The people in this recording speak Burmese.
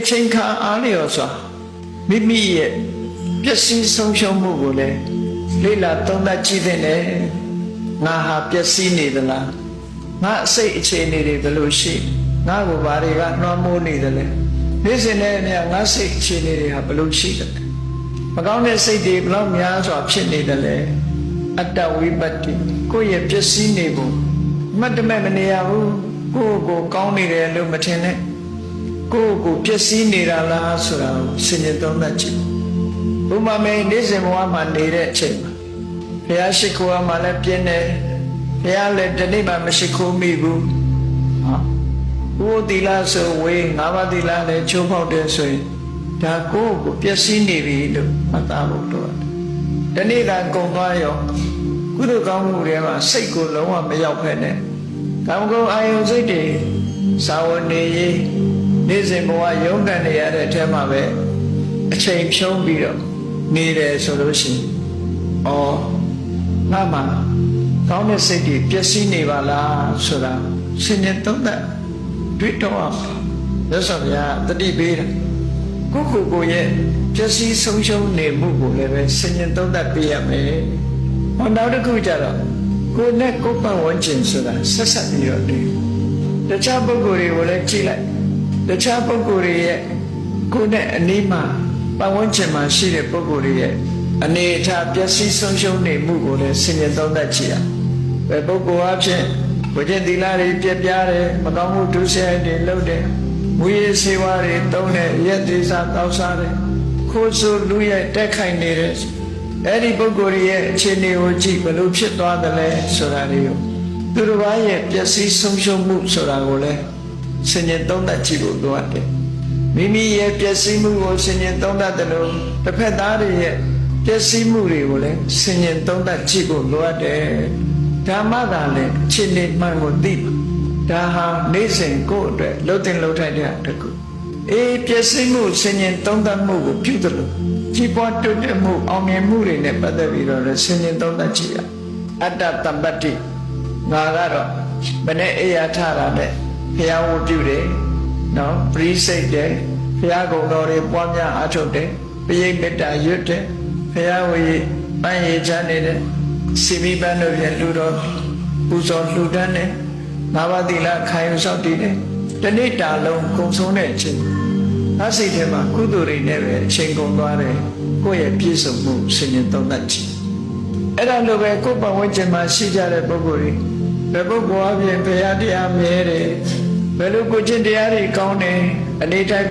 ချိန်ခါအားလျော်စွာမိမိရဲ့ပျက်စီးဆုံးရှုံးမှုကိုလည်းလေ့လာသုံးသပ်ကြည့်တဲ့နဲ့ငါဟာပျက်စီးနေသလားငါအစိတ်အခြေအနေတွေဘယ်လိုရှိငါ့ကိုဘာတွေကနှွမ်းမိုးနေသလဲနေ့စဉ်နဲ့အမျှငါစိတ်အခြေအနေတွေဟာဘယ်လိုရှိသလဲမကောင်းတဲ့စိတ်တွေဘယ်လောက်များစွာဖြစ်နေသလဲအတ္တဝိပတ္တိကိုယ့်ရဲ့ပျက်စီးနေပုံမတ်တမဲ့မနေရဘူးကိုယ့်ကိုကောင်းနေတယ်လို့မထင်နဲ့ကိုယ့်ကိုပျက်စီးနေတာလားဆိုတာကိုစဉ်းကျင်သုံးသပ်ကြည့်ဘုမမေနေ့စဉ်ဘဝမှာနေတဲ့အချိန်မှာဘုရားရှိခိုးမှလည်းပြင်းတယ်ဘုရားလည်းတနေ့မှမရှိခိုးမိဘူးဘုသီလဆိုဝေး၅ပါးသီလလည်းချိုးဖောက်တယ်ဆိုရင်ဒါကိုယ့်ကိုပျက်စီးနေပြီလို့မှတ်သားဖို့တော့တနေ့ကကုံသွားရောကုသိုလ်ကောင်းမှုတွေမှာစိတ်ကိုလုံးဝမရောက်ဖက်နဲ့ကောင်းကောင်းအာယုစိတ်တွေစာဝနေရေးနေ့စဉ်ဘဝရုန်းကန်နေရတဲ့အထက်မှာပဲအချိန်ဖြုံးပြီးတော့နေတယ်ဆိုလို့ရှိရင်ငါမှကောင်းတဲ့စိတ်တွေပျက်စီးနေပါလားဆိုတာစဉ်းကျင်သုံးသပ်တွေ့တော့ရသော်ဗျာတတိပေးတယ်ကိုရဲ့ပျက်စီးဆုံးရှုံးနေမှုကိုလည်းပဲစဉ်းကျင်သုံးသပ်ပေးရမယ်။နောက်တစ်ခုကျတော့ကိုယ်နဲ့ကိုယ်ပတ်ဝန်းကျင်ဆိုတာဆက်ဆက်ပြီးတော့နေတခြားပုဂ္ဂိုလ်တွေကိုလည်းကြည့်လိုက်တခြားပုဂ္ဂိုလ်တွေရဲ့ကိုယ်နဲ့အနီးမှာပတ်ဝန်းကျင်မှာရှိတဲ့ပုဂ္ဂိုလ်တွေရဲ့အနေအထားပျက်စီးဆုံးရှုံးနေမှုကိုလည်းစဉ်းကျင်သုံးသပ်ကြည့်ရ။ဘယ်ပုဂ္ဂိုလ်အဖြစ်ဝိဉ္ဇဉ်သီလတွေပြပြတယ်မကောင်းမှုဒုစရိုက်တွေလုပ်တယ်မူရည်စေဝါတွေတုံးတယ်ရက်သေးစားတောက်စားတယ်ခိုးဆိုလူရဲ့တက်ခိုင်နေတဲ့အဲ့ဒီပုဂ္ဂိုလ်ရဲ့အခြေအနေကိုကြည့်ဘယ်လိုဖြစ်သွားသလဲဆိုတာတွေကိုသူတစ်ပါးရဲ့ပျက်စီးဆုံးရှုံးမှုဆိုတာကိုလည်းစဉ်းကျင်သုံးသပ်ကြည့်ဖို့လိုအပ်တယ်မိမိရဲ့ပျက်စီးမှုကိုစဉ်းကျင်သုံးသပ်တယ်လို့တစ်ဖက်သားတွေရဲ့ပျက်စီးမှုတွေကိုလည်းစဉ်းကျင်သုံးသပ်ကြည့်ဖို့လိုအပ်တယ်ဓမ္မသာလည်းအခြေအနေမှန်ကိုသိဒါဟာနေ့စဉ်ကိုယ့်အတွက်လှုပ်တင်လှုပ်ထိုက်တဲ့တကူပျက်စီးမှုဆင်ញင်သုံးသပ်မှုကိုပြုတယ်လို့ကြီးပွားတိုးတက်မှုအောင်မြင်မှုတွေနဲ့ပတ်သက်ပြီးတော့လည်းဆင်ញင်သုံးသပ်ကြည့်ရအတ္တတမ္ပတ္တိငါကတော့မနေ့အိယာထတာနဲ့ဘုရားဝတ်ပြုတယ်နော်ပရိစိတ်တယ်ဘုရားကုံတော်တွေပွားများအားထုတ်တယ်ပရိမေတ္တာရွတ်တယ်ဘုရားဝေပန်းရည်ချမ်းနေတယ်စီမီပန်းတို့ပြန်လူတော်ပူဇော်လှူဒန်းတယ်ငါးပါးသီလခံယူဆောက်တည်တယ်တနေ့တာလုံးကုံဆုံးတဲ့အချိန်ငါစိတ်ထဲမှာကုသိုလ်တွေနဲ့ပဲအချိန်ကုန်သွားတယ်ကိုယ့်ရဲ့ပြည့်စုံမှုစဉ်းကျင်သုံးသပ်ကြည့်အဲ့ဒါလိုပဲကိုယ့်ပတ်ဝန်းကျင်မှာရှိကြတဲ့ပုဂ္ဂိုလ်တွေဘယ်ပုဂ္ဂိုလ်အပြင်ဘုရားတရားမြဲတယ်ဘယ်လိုကိုကျင့်တရားတွေကောင်းတယ်အနေတိုင်း